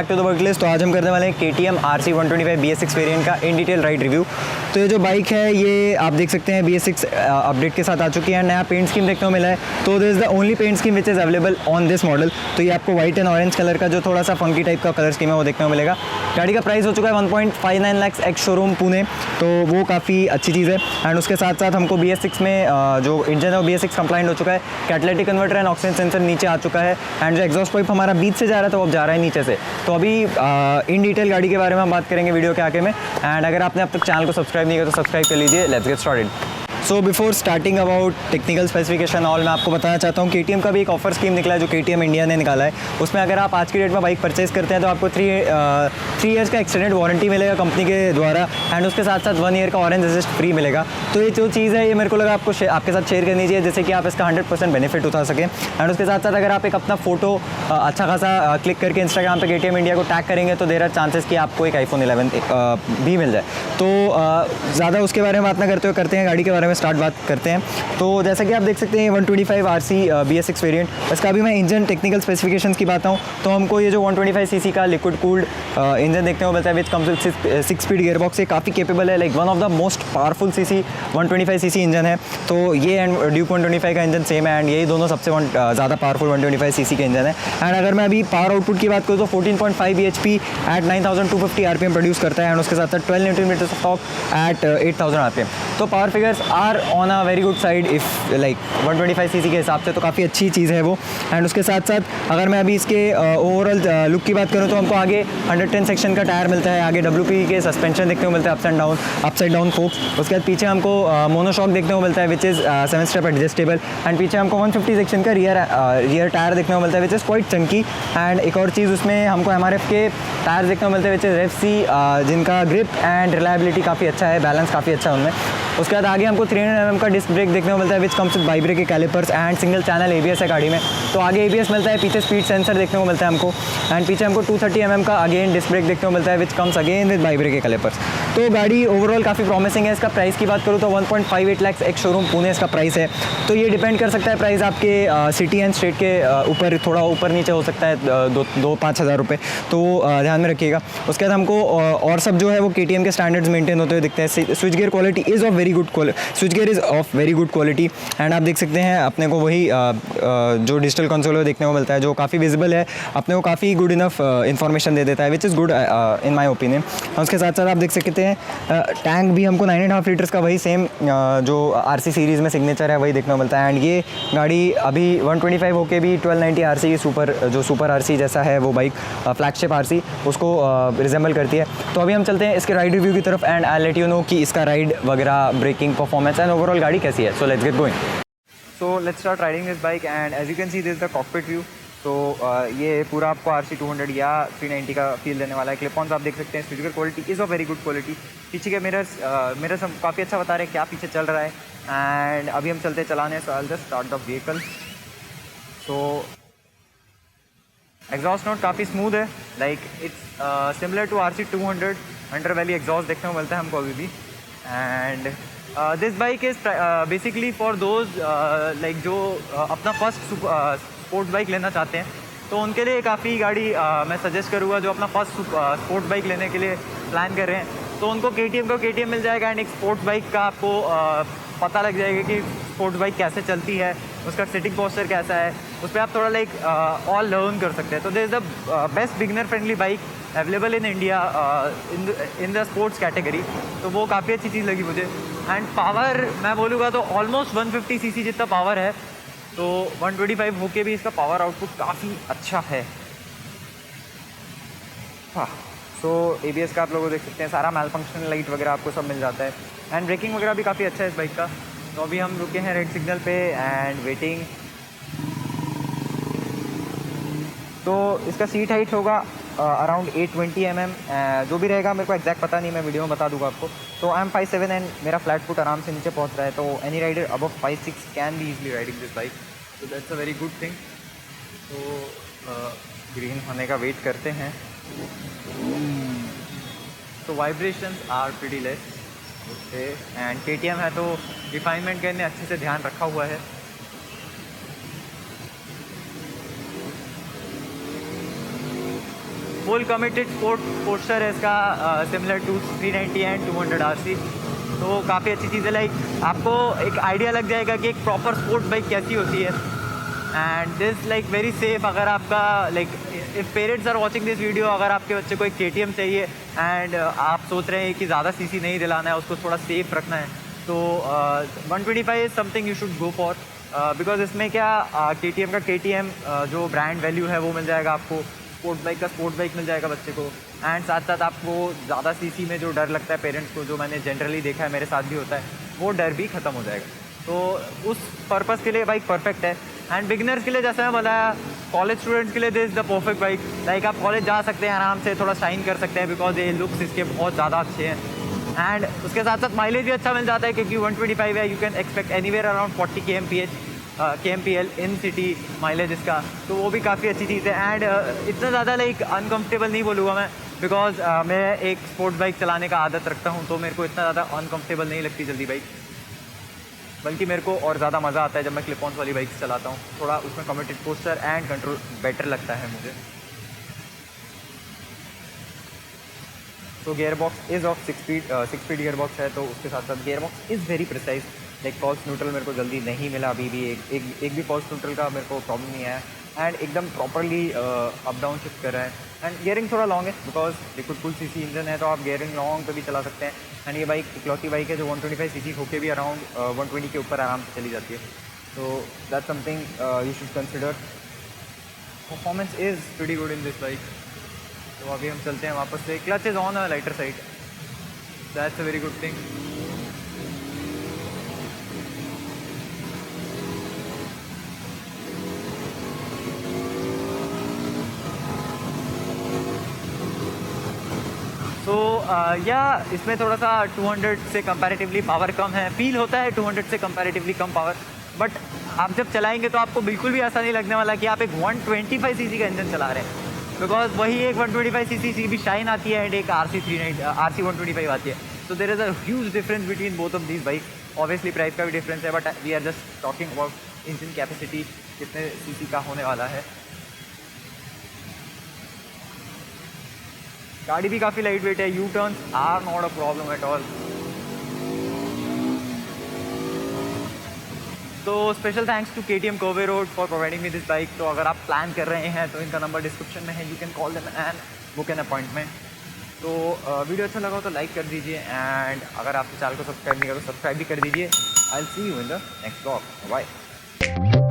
Back to the work list. तो आज हम करने वाले हैं KTM RC 125 BS6 वेरिएंट का इन डिटेल राइड रिव्यू। तो ये जो बाइक है ये आप देख सकते हैं BS6 अपडेट के साथ आ चुकी है। नया पेंट स्कीम देखने को मिला है। तो this is the only paint scheme which is available on this model. तो ये आपको व्हाइट एंड ऑरेंज कलर का जो थोड़ा सा फंकी टाइप का कलर स्कीम है वो देखने को मिलेगा। गाड़ी का प्राइस हो चुका है 1.59 लाख Ex-Showroom पुणे, तो वो काफ़ी अच्छी चीज़ है। एंड उसके साथ साथ हमको BS6 में जो इंजन है वो BS6 कंप्लाइंट हो चुका है। Catalytic converter and oxygen sensor नीचे आ चुका है। एंड जो एग्जॉस्ट पाइप हमारा बीच से जा रहा था वो अब जा रहा है नीचे से। तो अभी इन डिटेल गाड़ी के बारे में हम बात करेंगे वीडियो के आगे में। एंड अगर आपने अब तक चैनल को सब्सक्राइब नहीं किया तो सब्सक्राइब कर लीजिए। Let's get started. So before starting about technical specification all, मैं आपको बताना चाहता हूँ KTM का भी एक ऑफर स्कीम निकला है जो KTM इंडिया ने निकाला है। उसमें अगर आप आज की डेट में बाइक परचेज करते हैं तो आपको 3 इयर्स का एक्सटेंडेड वारंटी मिलेगा कंपनी के द्वारा। एंड उसके साथ साथ 1 ईयर का ऑरेंज असिस्ट फ्री मिलेगा। तो ये जो चीज़ है ये मेरे को लगा आपको आपके साथ शेयर करनी चाहिए, जिससे कि आप इसका 100% बेनिफिट उठा सकें। एंड उसके साथ साथ अगर आप एक अपना फोटो अच्छा खासा क्लिक करके इंस्टाग्राम पे KTM इंडिया को टैग करेंगे तो देर आर चांसेस कि आपको एक iPhone 11 भी मिल जाए। तो ज़्यादा उसके बारे में बात ना करते हुए करते हैं गाड़ी के बारे में बात करते हैं। तो जैसा कि आप देख सकते हैं 125 RC BS6 वेरिएंट, इसका अभी मैं इंजन टेक्निकल स्पेसिफिकेशंस की बात हूँ तो हमको ये जो 125 सीसी का लिक्विड कूल्ड इंजन देखने को मिलता है which comes with 6 speed gearbox. ये काफ़ी केपेबल है, like one of the most powerful CC 125 CC engine है। तो ये एंड ड्यूक 125 का इंजन सेम है एंड यही दोनों सबसे ज़्यादा पावरफुल 125 सीसी के इंजन है। एंड अगर मैं अभी पावर आउटपुट की बात करूँ तो 14.5 bhp एट 9250 RPM प्रोड्यूस करता है। एंड उसके साथ साथ 12 Nm of torque at 8000 RPM। तो power figures are on a very good side if like 125 CC के हिसाब से, तो काफ़ी अच्छी चीज़ है वो। एंड उसके साथ साथ अगर मैं अभी इसके ओवरऑल लुक की बात करूँ तो हमको आगे 110 सेक्शन का टायर मिलता है, आगे WP के सस्पेंशन देखने को मिलता है अपसाइड डाउन फोक्स। उसके बाद पीछे हमको मोनोशॉक देखने को मिलता है which is 7 step adjustable. And पीछे हमको 150 सेक्शन का रियर टायर देखने को मिलता है which is quite Chunky. And एक और चीज़ उसमें हमको MRF के टायर देखने को मिलते हैं विच इज़ FC, जिनका ग्रिप एंड रिलायबिलिटी काफ़ी अच्छा है, बैलेंस काफ़ी अच्छा है उनमें। उसके बाद आगे हमको 300 mm का डिस्क ब्रेक देखने को मिलता है विच कम्स विद बाइब्रेक के calipers and single channel ABS है गाड़ी में। तो आगे ABS मिलता है, पीछे स्पीड सेंसर देखने को मिलता है हमको। एंड पीछे हमको 230 mm का अगेन डिस्क ब्रेक देखने को मिलता है which comes again with ByBre के कैलिपर्स। तो गाड़ी ओवरऑल काफ़ी प्रॉमिसिंग है। इसका प्राइस की बात करूँ तो 1.58 लाख Ex-Showroom पुणे इसका प्राइस है। तो ये डिपेंड कर सकता है प्राइस आपके सिटी एंड स्टेट के ऊपर, थोड़ा ऊपर नीचे हो सकता है 2-5 हज़ार रुपये, तो ध्यान में रखिएगा। उसके बाद हमको और सब जो है वो KTM के स्टैंडर्ड्स मेंटेन होते हुए दिखते हैं। Switch gear quality is of very good quality. And आप देख सकते हैं अपने को वही जो डिजिटल कंसोल देखने को मिलता है जो काफ़ी विजिबल है, अपने को काफ़ी गुड इनफ इन्फॉर्मेशन दे देता है which is good in my opinion. उसके साथ साथ आप देख सकते हैं टैंक भी हमको 9.5 लीटर्स का वही सेम जो RC सीरीज़ में सिग्नेचर है वही देखने को मिलता है। एंड ये गाड़ी अभी 125 होके भी 1290 RC सुपर RC जैसा है वो बाइक फ्लैगशिप RC उसको रिजेंबल करती है। तो अभी हम चलते हैं इसके राइड रिव्यू की तरफ and I let you know कि इसका राइड वगैरह, ब्रेकिंग, परफॉर्मेंस एंड ओवरऑल गाड़ी कैसी है। So let's get going. So let's start riding this bike and as you can see this the cockpit view. तो ये पूरा आपको RC 200 या 390 का फील देने वाला है। क्लिप-ऑन्स आप देख सकते हैं, speaker quality is of very good quality. पीछे के मिरर्स काफ़ी अच्छा बता रहे हैं क्या पीछे चल रहा है। एंड अभी हम चलते चलाने, so I will just start the vehicle. So exhaust note काफ़ी स्मूथ है, like it's similar to RC 200 underbelly exhaust देखने को मिलता है हमको अभी भी। And this bike is basically for those like जो अपना फर्स्ट स्पोर्ट्स बाइक लेना चाहते हैं तो उनके लिए काफ़ी गाड़ी मैं सजेस्ट करूँगा। जो अपना फर्स्ट स्पोर्ट्स बाइक लेने के लिए प्लान कर रहे हैं तो उनको KTM मिल जाएगा। एंड एक स्पोर्ट्स बाइक का आपको पता लग जाएगा कि स्पोर्ट्स बाइक कैसे चलती है, उसका सिटिंग पोस्चर कैसा है, उस पर आप थोड़ा लाइक ऑल लर्न कर सकते हैं। तो this is the best beginner friendly bike available in India in the sports category. तो वो काफ़ी अच्छी चीज़ लगी मुझे। एंड पावर मैं बोलूँगा तो ऑलमोस्ट 150 सीसी जितना पावर है, तो 125 होके भी इसका पावर आउटपुट काफ़ी अच्छा है। हाँ, सो ABS का आप लोग देख सकते हैं, सारा मैल फंक्शनल लाइट वगैरह आपको सब मिल जाता है। एंड ब्रेकिंग वगैरह भी काफ़ी अच्छा है इस बाइक का। तो अभी हम रुके हैं रेड सिग्नल पे एंड वेटिंग। तो इसका सीट हाइट होगा अराउंड 820 mm, जो भी रहेगा मेरे को एग्जैक्ट पता नहीं, मैं वीडियो में बता दूंगा आपको। तो आई एम 5'7" एंड मेरा फ्लैट फुट आराम से नीचे पहुंच रहा है। तो any rider above 5'6" can be easily riding this bike, तो that's a very good thing. तो ग्रीन होने का वेट करते हैं। तो vibrations are pretty less okay. And KTM है तो रिफाइनमेंट का इन्हें अच्छे से ध्यान रखा हुआ है। फुल कमिटेड स्पोर्ट पोस्टर है इसका, सिमिलर टू 390 एंड 200 RC। तो काफ़ी अच्छी चीज़ है, लाइक आपको एक आइडिया लग जाएगा कि एक प्रॉपर स्पोर्ट बाइक कैसी होती है। And this like very safe, अगर आपका like if parents are watching this video, अगर आपके बच्चे को एक KTM चाहिए एंड आप सोच रहे हैं कि ज़्यादा CC नहीं दिलाना है, उसको थोड़ा सेफ रखना है, तो 125 is something you should go for, because इसमें क्या KTM का KTM जो ब्रांड वैल्यू है वो मिल जाएगा आपको, स्पोर्ट बाइक का स्पोर्ट बाइक मिल जाएगा बच्चे को, एंड साथ साथ आपको ज़्यादा CC में जो डर लगता है पेरेंट्स को, जो मैंने जनरली देखा है, मेरे साथ भी होता है, वो डर भी ख़त्म हो जाएगा। तो उस पर्पज़ के लिए बाइक परफेक्ट है। एंड बिगिनर्स के लिए जैसा मैं बताया, कॉलेज स्टूडेंट्स के लिए this is the perfect bike. Like आप कॉलेज जा सकते हैं आराम से, थोड़ा शाइन कर सकते हैं, बिकॉज ये लुक्स इसके बहुत ज़्यादा अच्छे हैं। एंड उसके साथ साथ माइलेज भी अच्छा मिल जाता है, क्योंकि 125 है, you can expect anywhere around 40 kmpl in city mileage इसका, तो वो भी काफ़ी अच्छी चीज़ है। एंड इतना ज़्यादा लाइक अनकम्फर्टेबल नहीं बोलूँगा मैं, बिकॉज मैं एक स्पोर्ट्स बाइक चलाने का आदत रखता हूँ, तो मेरे को इतना ज़्यादा अनकम्फर्टेबल नहीं लगती जल्दी बाइक, बल्कि मेरे को और ज़्यादा मज़ा आता है जब मैं क्लिप ऑन वाली बाइक चलाता हूँ। थोड़ा उसमें committed posture and control better लगता है मुझे। तो gearbox is of 6 speed gearbox है, तो उसके साथ साथ gearbox is very precise. Like false neutral मेरे को जल्दी नहीं मिला अभी भी, एक भी फॉल्स न्यूट्रल का मेरे को प्रॉब्लम नहीं आया, एंड एकदम प्रॉपरली अप डाउन शिफ्ट कर रहा है। एंड गियरिंग थोड़ा लॉन्ग है, because liquid cooled CC engine है, तो आप गियरिंग लॉन्ग पे भी चला सकते हैं। एंड ये बाइक इकलौती बाइक है जो 125 CC होके भी अराउंड 120 के ऊपर आराम से चली जाती है, तो that's something you should consider. Performance is pretty good in this bike. तो अभी हम चलते हैं वापस से, clutch is on a lighter side, that's a very good thing. तो या इसमें थोड़ा सा 200 से कंपैरेटिवली पावर कम है, फील होता है 200 से कंपैरेटिवली कम पावर, बट आप जब चलाएंगे तो आपको बिल्कुल भी ऐसा नहीं लगने वाला कि आप एक 125 CC का इंजन चला रहे हैं, बिकॉज वही एक 125 CC भी शाइन आती है एंड एक RC 125 आती है। तो there is a huge difference between both of these bike. Obviously price का भी डिफरेंस है, but we are just talking about engine capacity कितने CC का होने वाला है। गाड़ी भी काफ़ी लाइट वेट है, U turns are not a problem at all. तो special thanks to KTM Karve road for providing me this bike. तो अगर आप प्लान कर रहे हैं तो इनका नंबर डिस्क्रिप्शन में है, you can call them and book an appointment. तो वीडियो अच्छा लगा हो तो लाइक कर दीजिए, एंड अगर आपके चैनल को सब्सक्राइब नहीं करो तो सब्सक्राइब भी कर दीजिए। I will see you in the next vlog, bye.